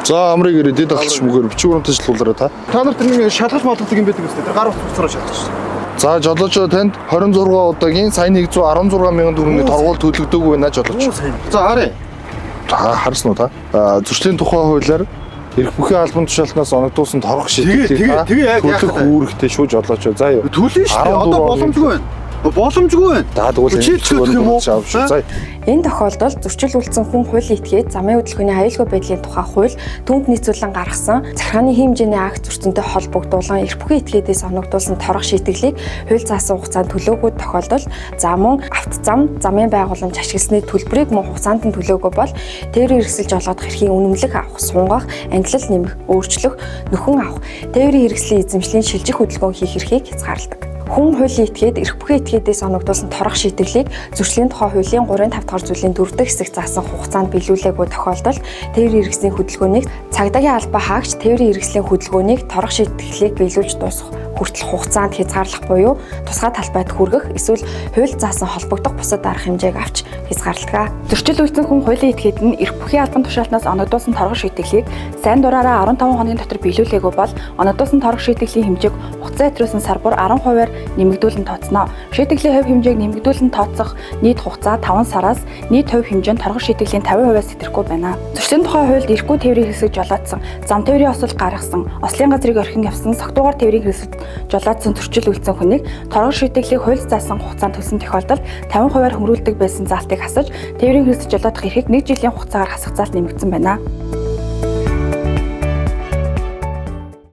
За амрыг ирээд дэд ахалч мөгээр бичвэрнтэй ажиллуулаарай та. Та нарт нэг шалгалт малгалдаг юм байдаг үстэй. Тэр гар утсаараа шалгаж шүү. За жолоочоо танд 26 удаагийн сая 116 мянган төгрөгийн торгуул төлөгдөөгүй байна жолооч. За харъя. Та харсан уу та? Зөрчлийн тухай хуулиар эрх бүхий албан тушаалтнаас оногдуулсан торгох шийдвэрийг төлөх үүрэгтэй шүү жолоочоо. За юу. Төлнө шүү дээ. Одоо боломжгүй байна. Боломжгүй байна. За тэгвэл за. Энэ тохиолдолд зөрчил үйлдсэн хүн хуулийн этгээд замын хөдөлгөөний аюулгүй байдлын тухай хууль түүнд нийцүүлэн гаргасан захиргааны хэмжээний акт зөрчилтэй холбогдуулан эрх бүхий этгээдээс оногдуулсан торгох шийтгэлийг хууль заасан хугацаанд төлөөгүй тохиолдолд за мөн автозам, замын байгууламж ашигласны төлбөрийг мөн хугацаанд нь төлөөгүй бол тээврийн хэрэгсэл жолоодох эрхийн үнэмлэх авах, сунгах, ангилал нэмэх, өөрчлөх, нөхөн авах, тээврийн хэрэгслийн эзэмшлийн шилжих хөдөлгөөн хийх эрхийг хязгаарладаг. Хүн хуулийн этгээд эрх бүхий этгээдээс оногдуулсан торгох шийтгэлийг зөрчлийн тухай хуулийн 3-5 дахь зүйлийн 4 дахь хэсэг заасан хугацаанд биелүүлээгүй тохиолдолд тээврийн хэрэгслийн хөдөлгөөнийг цагдаагийн албаа хаагч тээврийн хэрэгслийн хөдөлгөөнийг торгох шийтгэлийг биелүүлж дуусгах хүртэл хугацаанд хязгаарлах буюу тусгай талбайд хүргэх эсвэл хууль заасан холбогдох бусад арга хэмжээг авч хязгаарладаг. Зөрчил үйлдсэн хүн хуулийн этгээд нь эрх бүхий албан тушаалтнаас оногдуулсан торгох шийтгэлийг сайн дураараа 15 хоногийн дотор биелүүлээгүй бол оногдуулсан торгох шийтгэлийн хэмжээг хугацаа өдрөөс сар бүр 10% нэмэгдүүлэн тооцно. Шийтгэлийн хувь хэмжээг нэмэгдүүлэн тооцох нийт хугацаа 5 сараас нийт хувь хэмжээнд торгох шийтгэлийн 50%-аас сэтэрэхгүй байна. Зөрчлийн тухай хуульд эрхгүй тээврийн хэсэг жолоодсон, зам тээврийн осол гаргасан, ослын газрыг орхин явсан, согтуугаар тээврийн хэсэг жолоодсон зөрчил үйлдсэн хүнийг торгох шийтгэлийг хууль заасан хугацаанд төлсөн тохиолдолд 50%-аар хөнгөрүүлдэг байсан залтыг хасаж, тээврийн хэсэг жолоодох эрхийг 1 жилийн хугацаагаар хасах залт нэмэгдсэн байна.